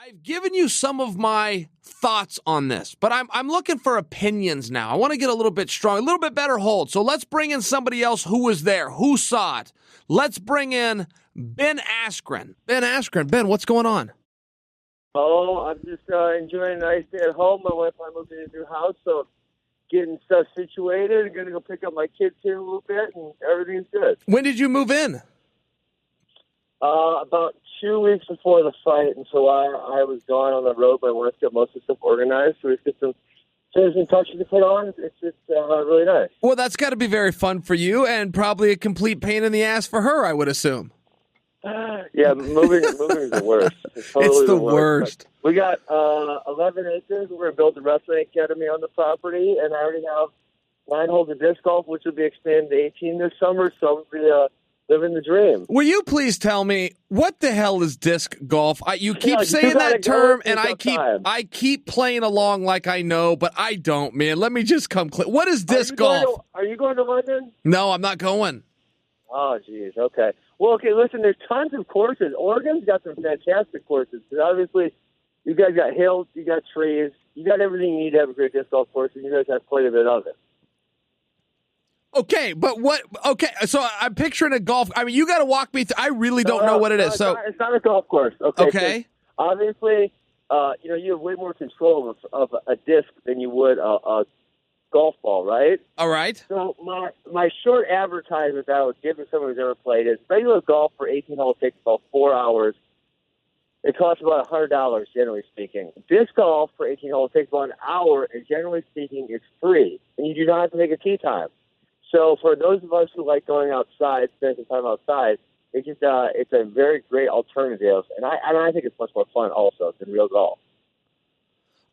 I've given you some of my thoughts on this, but I'm looking for opinions now. I want to get a little bit strong, a little bit better hold. So let's bring in somebody else who was there, who saw it. Let's bring in Ben Askren. Ben Askren. Ben, what's going on? Oh, I'm just enjoying a nice day at home. My wife and I moved into a new house, so getting stuff situated. I'm going to go pick up my kids here a little bit, and everything's good. When did you move in? About 2 weeks before the fight, and so I was gone on the road, but I wanted to get most of the stuff organized, so we get some finishing touches to put on. It's just really nice. Well, that's got to be very fun for you, and probably a complete pain in the ass for her, I would assume. Yeah, moving is the worst. It's totally the worst. We got 11 acres. We're going to build the wrestling academy on the property, and I already have 9 holes of disc golf, which will be expanded to 18 this summer, so I'm going to be living the dream. Will you please tell me what the hell is disc golf? You keep saying that term, and I keep playing along like I know, but I don't, man. Let me just come clear. What is disc golf? Are you going to London? No, I'm not going. Oh, geez. Okay. Well, okay, listen, there's tons of courses. Oregon's got some fantastic courses. Because obviously, you guys got hills, you got trees, you got everything you need to have a great disc golf course, and you guys have quite a bit of it. Okay, but what? Okay, so I'm picturing a golf. I mean, you got to walk me through. I really don't know what it is. It's not a golf course. Okay. Obviously, you have way more control of a disc than you would a golf ball, right? All right. So my short advertisement that I would give to someone who's ever played is regular golf for 18 holes takes about 4 hours. It costs about $100, generally speaking. Disc golf for 18 holes takes about an hour, and generally speaking, it's free, and you do not have to make a tee time. So for those of us who like going outside, spending some time outside, it's just it's a very great alternative, and I think it's much more fun also than real golf.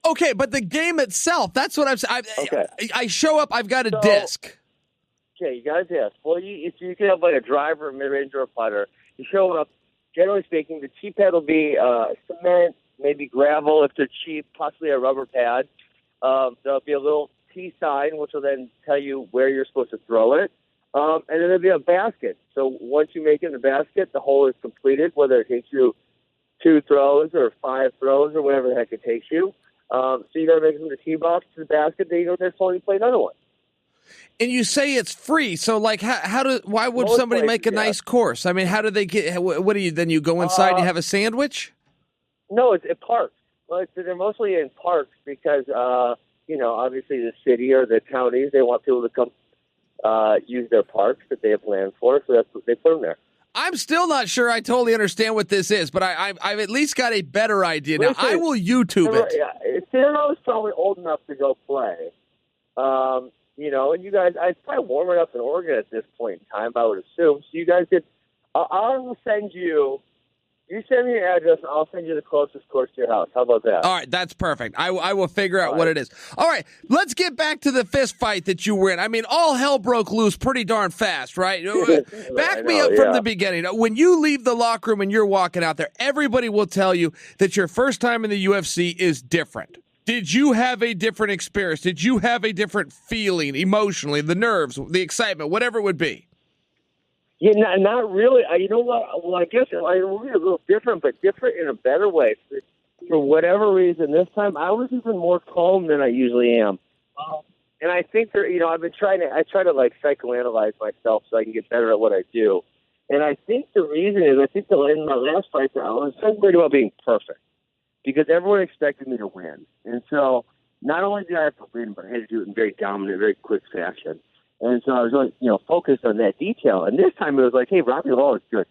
Okay, but the game itself, that's what I'm saying. Okay. I show up, I've got a disc. Okay, you got a disc. Well, if you can have like a driver, mid-range, or a putter, you show up, generally speaking, the tee pad will be cement, maybe gravel if they're cheap, possibly a rubber pad. There'll be a little tee sign, which will then tell you where you're supposed to throw it. And then there'll be a basket. So once you make it in the basket, the hole is completed, whether it takes you 2 throws or 5 throws or whatever the heck it takes you. So you got to make it from the tee box to the basket, then you go to the hole and you play another one. And you say it's free, so like, why would somebody make a nice course? I mean, how do they get? What do you? Then you go inside and you have a sandwich? No, it's parks. Well, they're mostly in parks because obviously the city or the counties, they want people to come use their parks that they have land for, so that's what they put them there. I'm still not sure I totally understand what this is, but I've at least got a better idea now. I will YouTube it. Yeah, Sarah is probably old enough to go play. And you guys, it's probably warm enough in Oregon at this point in time, I would assume. So you guys could, I will send you. You send me your address, and I'll send you the closest course to your house. How about that? All right, that's perfect. I will figure out what it is. All right, let's get back to the fist fight that you were in. I mean, all hell broke loose pretty darn fast, right? Back me up from the beginning. When you leave the locker room and you're walking out there, everybody will tell you that your first time in the UFC is different. Did you have a different experience? Did you have a different feeling emotionally, the nerves, the excitement, whatever it would be? Yeah, not really. You know what? Well, I guess it will be a little different, but different in a better way. For whatever reason, this time I was even more calm than I usually am. And I think I try to like psychoanalyze myself so I can get better at what I do. And I think the reason is, in my last fight, I was so worried about being perfect because everyone expected me to win. And so not only did I have to win, but I had to do it in very dominant, very quick fashion. And so I was really, focused on that detail. And this time it was like, hey, Robbie Lawler's good.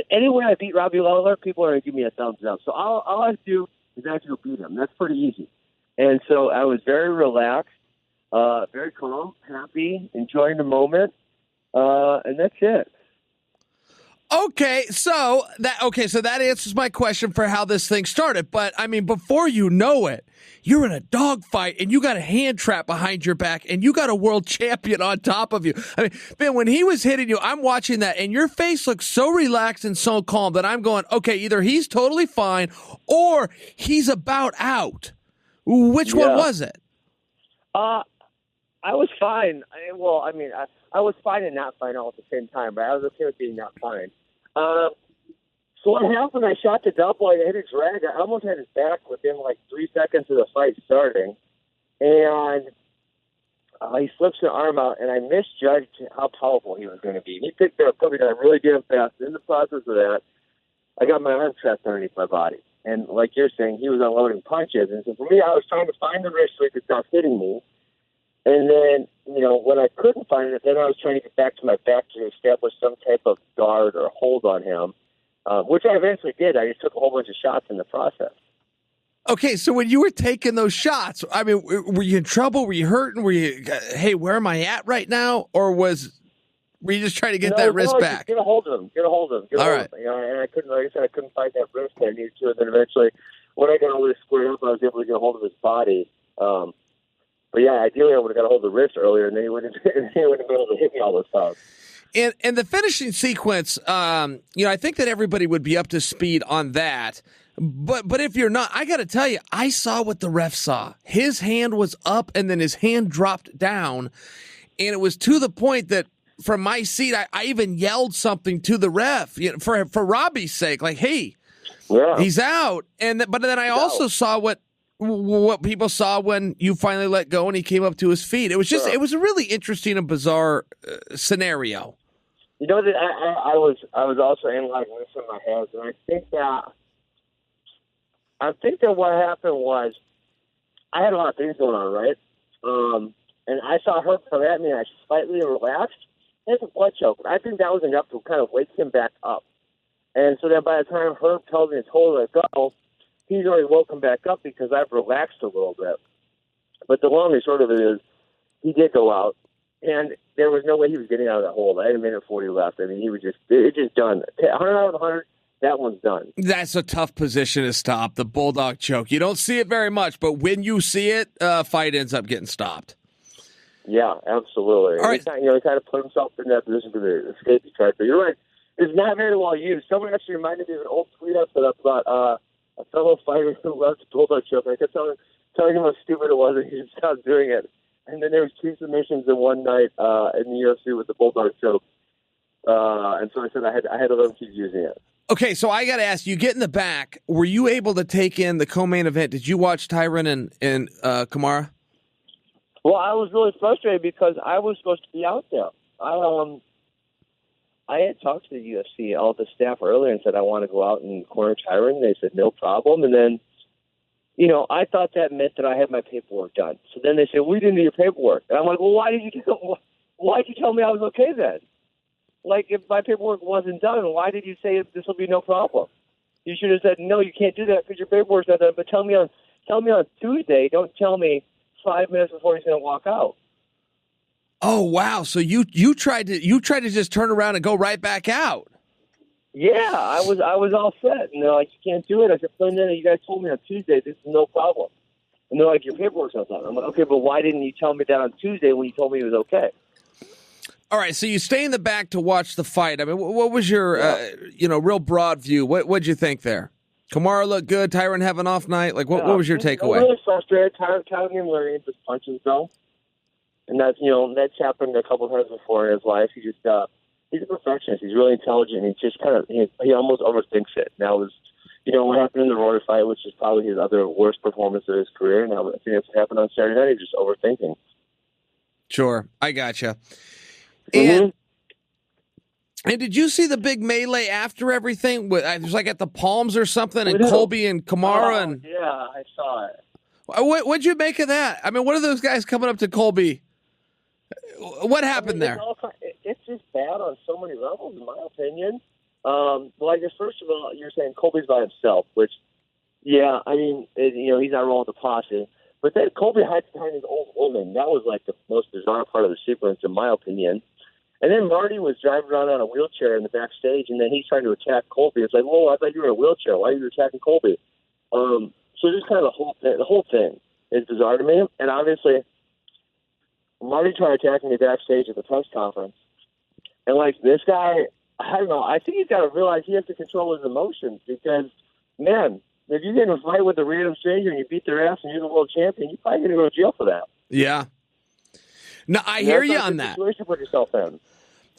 Anywhere I beat Robbie Lawler, people are going to give me a thumbs up. So all I have to do is actually go beat him. That's pretty easy. And so I was very relaxed, very calm, happy, enjoying the moment. And that's it. Okay, so that answers my question for how this thing started. But I mean, before you know it, you're in a dogfight and you got a hand trap behind your back and you got a world champion on top of you. I mean, man, when he was hitting you, I'm watching that and your face looks so relaxed and so calm that I'm going, okay, either he's totally fine or he's about out. Which one was it? I was fine. I was fine and not fine all at the same time, but I was okay with being not fine. So what happened, I shot the double, I hit a drag. I almost had his back within like 3 seconds of the fight starting. And he slips an arm out, and I misjudged how powerful he was going to be. He picked up something that really damn fast. In the process of that, I got my arm trapped underneath my body. And like you're saying, he was unloading punches. And so for me, I was trying to find the wrist so he could stop hitting me. And then, when I couldn't find it, then I was trying to get back to my back to establish some type of guard or hold on him, which I eventually did. I just took a whole bunch of shots in the process. Okay, so when you were taking those shots, I mean, were you in trouble? Were you hurting? Were you, hey, where am I at right now? Or were you just trying to get that wrist back? Get a hold of him. All right. And I couldn't, like I said, I couldn't find that wrist that I needed to. And then eventually, when I got all this squared up, I was able to get a hold of his body. But yeah, ideally, I would have got a hold of the wrist earlier, and then he wouldn't have been able to hit me all those times. And the finishing sequence, I think that everybody would be up to speed on that. But if you're not, I got to tell you, I saw what the ref saw. His hand was up, and then his hand dropped down, and it was to the point that from my seat, I even yelled something to the ref for Robbie's sake, like, "Hey, he's out." But then I also saw what people saw when you finally let go and he came up to his feet. It was just, It was a really interesting and bizarre scenario. You know that I was also analyzing this in my head, and I think that what happened was I had a lot of things going on, right? And I saw Herb come at me, and I slightly relaxed. It's a blood choke. I think that was enough to kind of wake him back up. And so then by the time Herb tells me to totally let go, he's already woken back up because I've relaxed a little bit. But the long and short of it is he did go out, and there was no way he was getting out of that hold. I had a minute 40 left. I mean, it's just done. 100 out of 100. That one's done. That's a tough position to stop, the bulldog choke. You don't see it very much, but when you see it, fight ends up getting stopped. Yeah, absolutely. All right. He kind of put himself in that position to escape the track. But you're right. It's not very well used. Someone actually reminded me of an old tweet I put up about a fellow fighter who loved the bulldog choke. I kept telling him how stupid it was, and he just stopped doing it. And then there was 2 submissions in one night in the UFC with the bulldog choke. And so I said I had to let him keep using it. Okay, so I got to ask, you get in the back. Were you able to take in the co-main event? Did you watch Tyron and Kamara? Well, I was really frustrated because I was supposed to be out there. I had talked to the UFC, all the staff earlier, and said I want to go out and corner Tyron. They said no problem. And then, I thought that meant that I had my paperwork done. So then they said, we didn't do your paperwork. And I'm like, well, why did you tell me I was okay then? Like, if my paperwork wasn't done, why did you say this will be no problem? You should have said, no, you can't do that because your paperwork's not done. But tell me on Tuesday. Don't tell me 5 minutes before he's going to walk out. Oh wow! So you tried to just turn around and go right back out. Yeah, I was all set, and they're like, you can't do it. I said, you guys told me on Tuesday this is no problem, and they're like, your paperwork's not done. I'm like, okay, but why didn't you tell me that on Tuesday when you told me it was okay? All right, so you stay in the back to watch the fight. I mean, what was your real broad view? What'd you think there? Kamara looked good. Tyron have an off night. Like, what was your takeaway? I'm really frustrated. Tyron didn't learn his punches though. And that's happened a couple of times before in his life. He's a perfectionist. He's really intelligent. He just he almost overthinks it. Now it was, what happened in the Rory fight, which is probably his other worst performance of his career. Now I think that's what happened on Saturday night. He's just overthinking. Sure, I gotcha. Mm-hmm. And did you see the big melee after everything? It was like at the Palms or something, and Colby and Kamara. Yeah, I saw it. What'd you make of that? I mean, what are those guys coming up to Colby? What happened there? It's just bad on so many levels, in my opinion. Well, I guess first of all, you're saying Colby's by himself, which, yeah, I mean, he's not rolling the posse. But then Colby hides behind his old woman. That was like the most bizarre part of the sequence, in my opinion. And then Marty was driving around on a wheelchair in the backstage, and then he's trying to attack Colby. It's like, whoa, I thought you were in a wheelchair. Why are you attacking Colby? So just kind of the whole thing is bizarre to me. And obviously, Marty tried attacking me backstage at the press conference. And like this guy, I don't know, I think he's got to realize he has to control his emotions because, man, if you get in a fight with a random stranger and you beat their ass and you're the world champion, you're probably going to go to jail for that. Yeah. No, I hear you on that. Situation to put yourself in.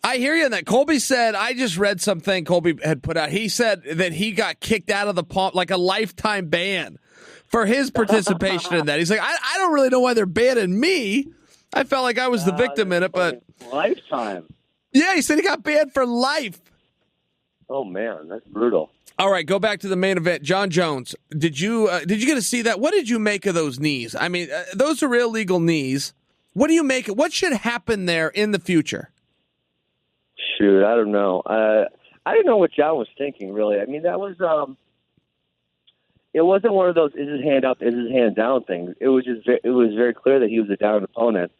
I hear you on that. Colby said, I just read something Colby had put out. He said that he got kicked out of the palm, like a lifetime ban for his participation in that. He's like, I don't really know why they're banning me. I felt like I was the victim in it, but lifetime. Yeah, he said he got banned for life. Oh man, that's brutal. All right, go back to the main event. Jon Jones, did you get to see that? What did you make of those knees? I mean, those are illegal knees. What do you make? What should happen there in the future? Shoot, I don't know. I didn't know what Jon was thinking, really. I mean, that was it wasn't one of those is his hand up, is his hand down things. It was just it was very clear that he was a down opponent,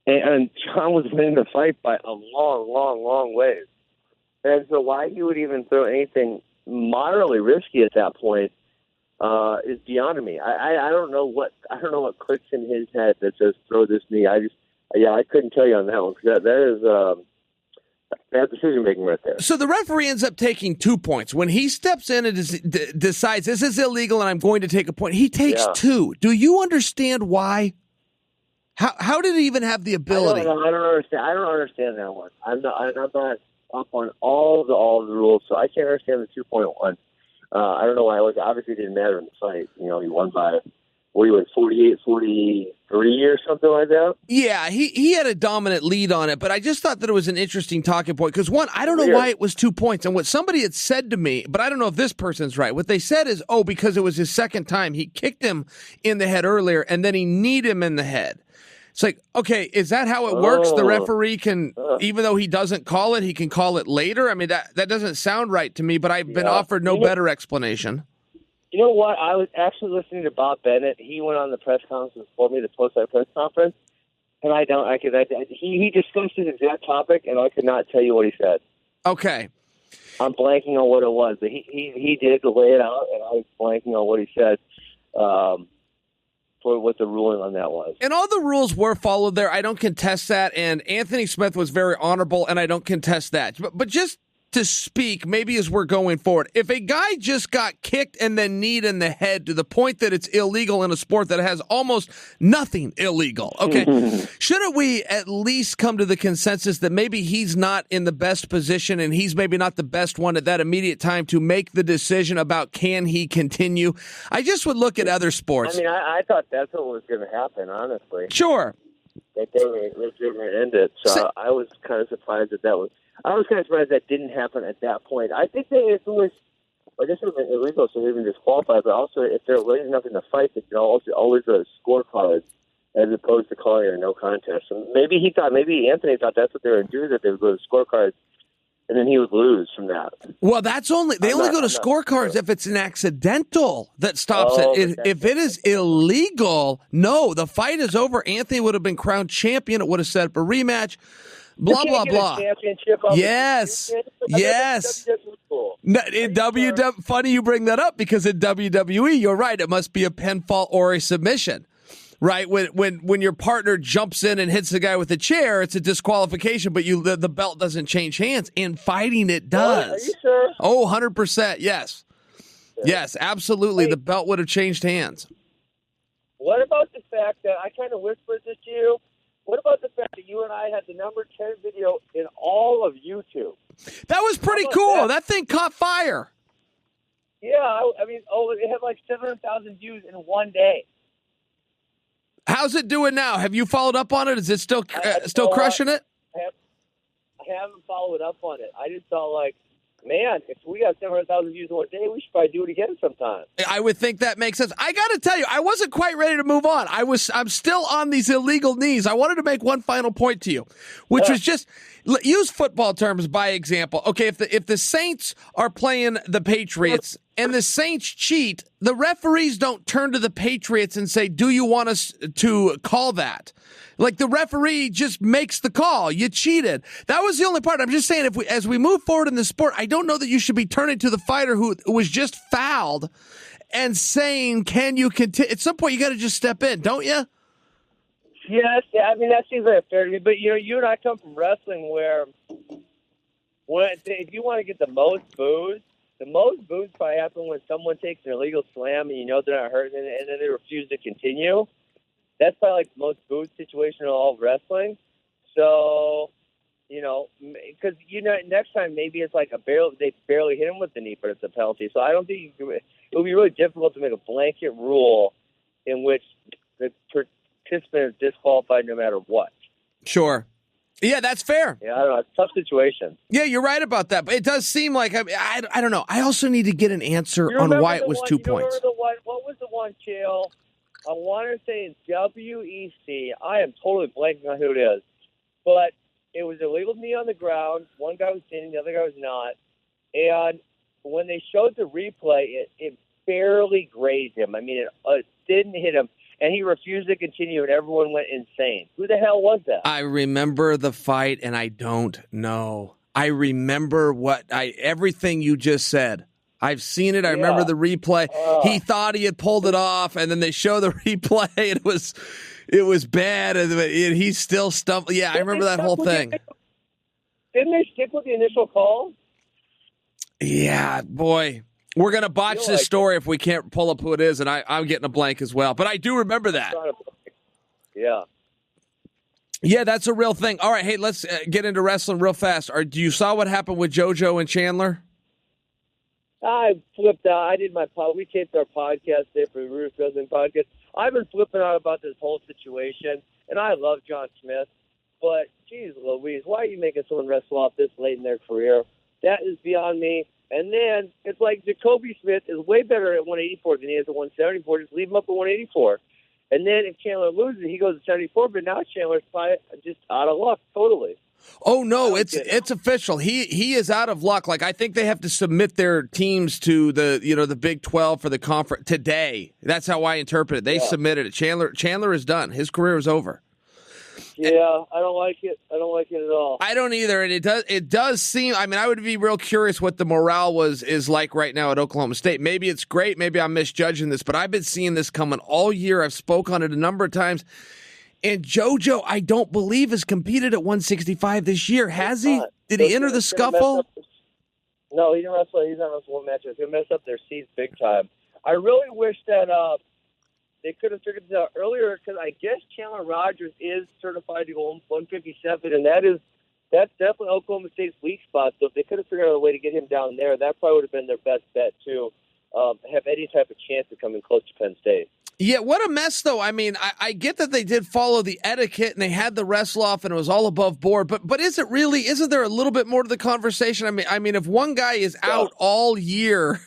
and Jon was winning the fight by a long ways. And so why he would even throw anything moderately risky at that point is beyond me. I don't know what clicks in his head that says throw this knee. I couldn't tell you on that one because that is bad decision making right there. So the referee ends up taking 2 points when he steps in and decides this is illegal and I'm going to take a point. He takes 2. Do you understand why? How did he even have the ability? I don't understand. I don't understand that one. I'm not up on all the rules, so I can't understand the 2.1. I don't know why. It obviously didn't matter in the fight. You know, he won by 48-43 or something like that. Yeah, he had a dominant lead on it, but I just thought that it was an interesting talking point because, one, I don't know why it was 2 points. And what somebody had said to me, but I don't know if this person's right, what they said is, because it was his second time. He kicked him in the head earlier, and then he kneed him in the head. It's like, okay, is that how it works? The referee can, even though he doesn't call it, he can call it later? I mean, that doesn't sound right to me, but I've been offered no better explanation. You know what? I was actually listening to Bob Bennett. He went on the press conference before me, the post-fight press conference, and he discussed this exact topic, and I could not tell you what he said. Okay. I'm blanking on what it was, but he did lay it out, and I was blanking on what he said. For what the ruling on that was. And all the rules were followed there. I don't contest that. And Anthony Smith was very honorable, and I don't contest that. But just to speak, maybe as we're going forward, if a guy just got kicked and then kneed in the head to the point that it's illegal in a sport that has almost nothing illegal, okay, shouldn't we at least come to the consensus that maybe he's not in the best position and he's maybe not the best one at that immediate time to make the decision about can he continue? I just would look at other sports. I mean, I thought that's what was going to happen, honestly. Sure. That they were going to end it. So I was kind of surprised I was kind of surprised that didn't happen at that point. I think that if it was, this would have been illegal, so even disqualified, but also if they're late enough in the fight, they can also always go to scorecards as opposed to calling it a no contest. And maybe Anthony thought that's what they were going to do, that they would go to scorecards, and then he would lose from that. Well, they only go to scorecards if it's an accidental that stops it. If it is illegal, no, the fight is over. Anthony would have been crowned champion. It would have set up a rematch. Blah, blah, blah. Yes. No, in WWE, funny you bring that up because in WWE, you're right. It must be a pinfall or a submission, right? When your partner jumps in and hits the guy with a chair, it's a disqualification, but the belt doesn't change hands. In fighting, it does. Are you sure? 100%. Yes. Yes, absolutely. The belt would have changed hands. What about the fact that I kind of whispered this to you? What about the fact that you and I had the number 10 video in all of YouTube? That was pretty cool. That thing caught fire. Yeah, I mean, it had like 700,000 views in one day. How's it doing now? Have you followed up on it? Is it still crushing it? I haven't followed up on it. I just felt like, man, if we got 700,000 views in one day, we should probably do it again sometime. I would think that makes sense. I got to tell you, I wasn't quite ready to move on. I'm still on these illegal knees. I wanted to make one final point to you, which was just use football terms by example. Okay, if the Saints are playing the Patriots and the Saints cheat, the referees don't turn to the Patriots and say, "Do you want us to call that?" Like the referee just makes the call. You cheated. That was the only part. I'm just saying, as we move forward in the sport, I don't know that you should be turning to the fighter who was just fouled and saying, "Can you continue?" At some point, you got to just step in, don't you? Yes, I mean that seems like fair to me. But you and I come from wrestling, where if you want to get the most boos probably happen when someone takes an illegal slam and you know they're not hurting, and then they refuse to continue. That's probably like the most booed situation in all of wrestling. So because next time maybe it's like they barely hit him with the knee, but it's a penalty. So I don't think it would be really difficult to make a blanket rule in which the participant is disqualified no matter what. Sure. Yeah, that's fair. Yeah, I don't know. It's a tough situation. Yeah, you're right about that. But it does seem like, I don't know. I also need to get an answer on why it was 2 points. What was the one, Chael? I want to say in WEC. I am totally blanking on who it is. But it was illegal knee on the ground. One guy was standing, the other guy was not. And when they showed the replay, it barely grazed him. I mean, it didn't hit him. And he refused to continue, and everyone went insane. Who the hell was that? I remember the fight, and I don't know. I remember everything you just said. I've seen it. I remember the replay. He thought he had pulled it off, and then they show the replay, and it was bad, and he's still stumped. Yeah, I remember that whole thing. Didn't they stick with the initial call? Yeah, boy. We're going to botch this story if we can't pull up who it is, and I'm getting a blank as well. But I do remember that. Yeah. Yeah, that's a real thing. All right, hey, let's get into wrestling real fast. Do you saw what happened with JoJo and Chandler? I flipped out. I did we taped our podcast today for the Roots Wrestling Podcast. I've been flipping out about this whole situation, and I love John Smith. But, geez Louise, why are you making someone wrestle off this late in their career? That is beyond me. And then it's like Jacoby Smith is way better at 184 than he is at 174. Just leave him up at 184. And then if Chandler loses, he goes to 74. But now Chandler's probably just out of luck totally. Oh no, it's official. He is out of luck. Like I think they have to submit their teams to the Big 12 for the conference today. That's how I interpret it. They submitted it. Chandler is done. His career is over. Yeah, I don't like it. I don't like it at all. I don't either, and it does seem. I mean, I would be real curious what the morale is like right now at Oklahoma State. Maybe it's great. Maybe I'm misjudging this, but I've been seeing this coming all year. I've spoke on it a number of times. And JoJo, I don't believe, has competed at 165 this year. Has he? Did he enter the scuffle? No, he didn't wrestle. He's not wrestling one match. He's going to mess up their seats big time. I really wish that they could have figured this out earlier because I guess Chandler Rogers is certified to go 157, and that's definitely Oklahoma State's weak spot. So if they could have figured out a way to get him down there, that probably would have been their best bet to have any type of chance of coming close to Penn State. Yeah, what a mess, though. I mean, I get that they did follow the etiquette and they had the wrestle off and it was all above board, but is it really? Isn't there a little bit more to the conversation? I mean, if one guy is out all year,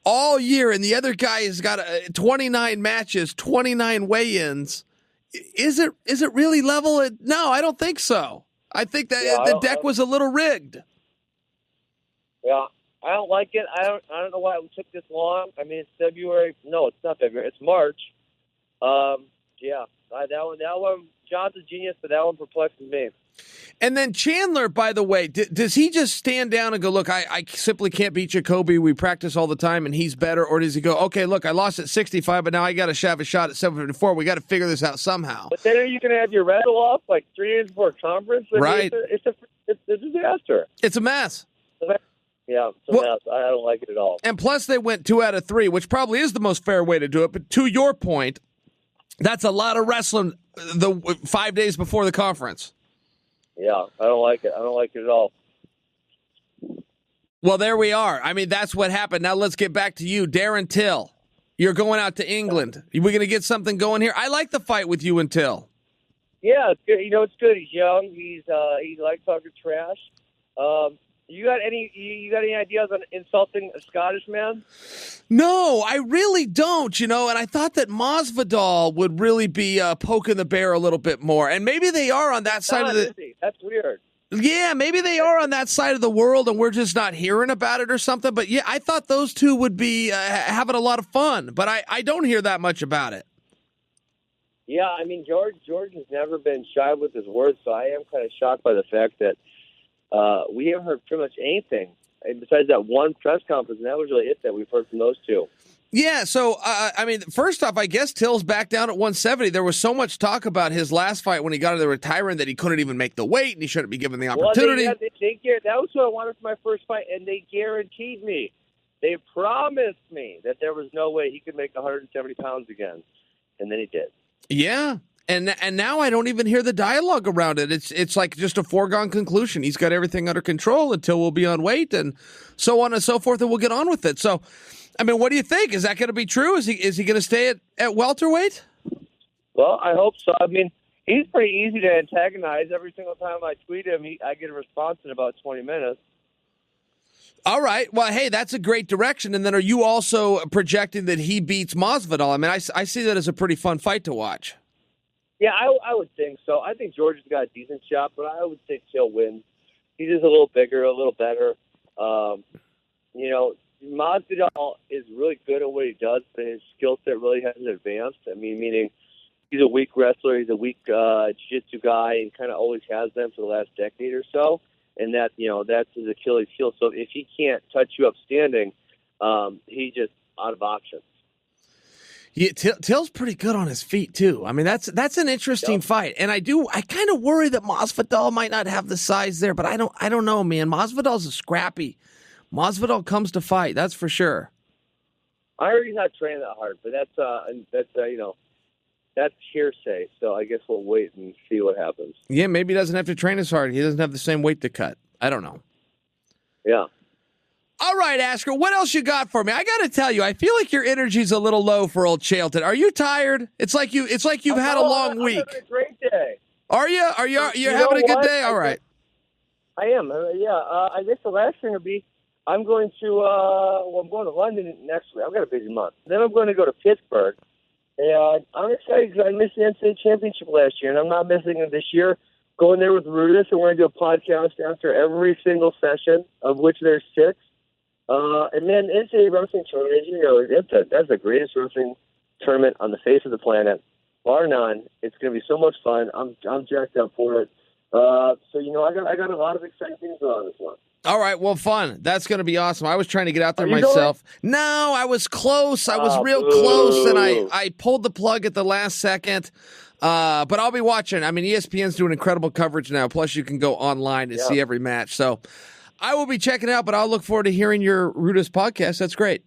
and the other guy has got 29 matches, 29 weigh-ins, is it really level? No, I don't think so. I think that the deck was a little rigged. Yeah. I don't like it. I don't know why it took this long. I mean, it's February. No, it's not February. It's March. That one. John's a genius, but that one perplexes me. And then Chandler, by the way, does he just stand down and go, look, I simply can't beat Jacoby. We practice all the time, and he's better. Or does he go, okay, look, I lost at 65, but now I got to have a shot at 754. We got to figure this out somehow. But then are you going to have your wrestle off like 3 days before conference? Right. It's a disaster. It's a mess. Yeah, I don't like it at all. And plus, they went 2 out of 3, which probably is the most fair way to do it. But to your point, that's a lot of wrestling the 5 days before the conference. Yeah, I don't like it. I don't like it at all. Well, there we are. I mean, that's what happened. Now let's get back to you, Darren Till. You're going out to England. Are we going to get something going here? I like the fight with you and Till. Yeah, it's good. It's good. He's young. He likes talking trash. You got any ideas on insulting a Scottish man? No, I really don't, and I thought that Masvidal would really be poking the bear a little bit more. And maybe they are on that side of the... That's weird. Yeah, maybe they are on that side of the world and we're just not hearing about it or something. But yeah, I thought those two would be having a lot of fun, but I don't hear that much about it. Yeah, I mean, George has never been shy with his words, so I am kind of shocked by the fact that we haven't heard pretty much anything besides that one press conference, and that was really it that we've heard from those two. Yeah, so, first off, I guess Till's back down at 170. There was so much talk about his last fight when he got into the retirement that he couldn't even make the weight, and he shouldn't be given the opportunity. Well, that was what I wanted for my first fight, and they guaranteed me. They promised me that there was no way he could make 170 pounds again, and then he did. Yeah, And now I don't even hear the dialogue around it. It's like just a foregone conclusion. He's got everything under control until we'll be on weight and so on and so forth, and we'll get on with it. So, I mean, what do you think? Is that going to be true? Is he going to stay at welterweight? Well, I hope so. I mean, he's pretty easy to antagonize. Every single time I tweet him, I get a response in about 20 minutes. All right. Well, hey, that's a great direction. And then are you also projecting that he beats Masvidal? I mean, I see that as a pretty fun fight to watch. Yeah, I would think so. I think Georgia's got a decent shot, but I would think Chael wins. He's just a little bigger, a little better. Masvidal is really good at what he does, but his skill set really hasn't advanced. I mean, meaning he's a weak wrestler, he's a weak jiu-jitsu guy, and kind of always has been for the last decade or so. And that's his Achilles heel. So if he can't touch you up standing, he's just out of options. Yeah, Till's pretty good on his feet too. I mean, that's an interesting fight, and I kind of worry that Masvidal might not have the size there, but I don't know, man. Masvidal's a scrappy. Masvidal comes to fight, that's for sure. I heard he's not training that hard, but that's hearsay. So I guess we'll wait and see what happens. Yeah, maybe he doesn't have to train as hard. He doesn't have the same weight to cut. I don't know. Yeah. All right, Askren, what else you got for me? I got to tell you, I feel like your energy's a little low for old Chael today. Are you tired? It's like you've had a long week. I'm having a great day. Are you? You're having a good day? All right. I am. I guess the last thing would be I'm going to London next week. I've got a busy month. Then I'm going to go to Pittsburgh. And I'm excited because I missed the NCAA championship last year, and I'm not missing it this year. Going there with Rudis, and we're going to do a podcast after every single session, of which there's 6. And then NCAA wrestling tournament, that's the greatest wrestling tournament on the face of the planet, bar none. It's going to be so much fun. I'm jacked up for it. I got a lot of exciting things on this one. All right, well, fun. That's going to be awesome. I was trying to get out there myself. Going? No, I was close. I was real close, and I pulled the plug at the last second. But I'll be watching. I mean, ESPN's doing incredible coverage now. Plus, you can go online and see every match. So I will be checking it out, but I'll look forward to hearing your Rudis podcast. That's great.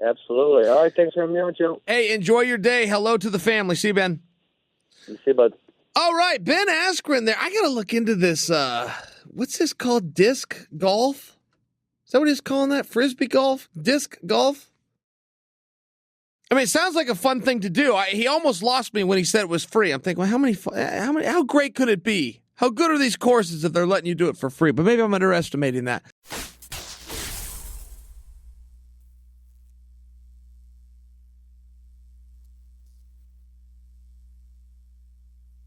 Absolutely. All right, thanks for having me on, Joe. Hey, enjoy your day. Hello to the family. See you, Ben. See you, bud. All right, Ben Askren there. I got to look into this. What's this called? Disc golf? Is that what he's calling that? Frisbee golf? Disc golf? I mean, it sounds like a fun thing to do. He almost lost me when he said it was free. I'm thinking, well, how great could it be? How good are these courses if they're letting you do it for free? But maybe I'm underestimating that.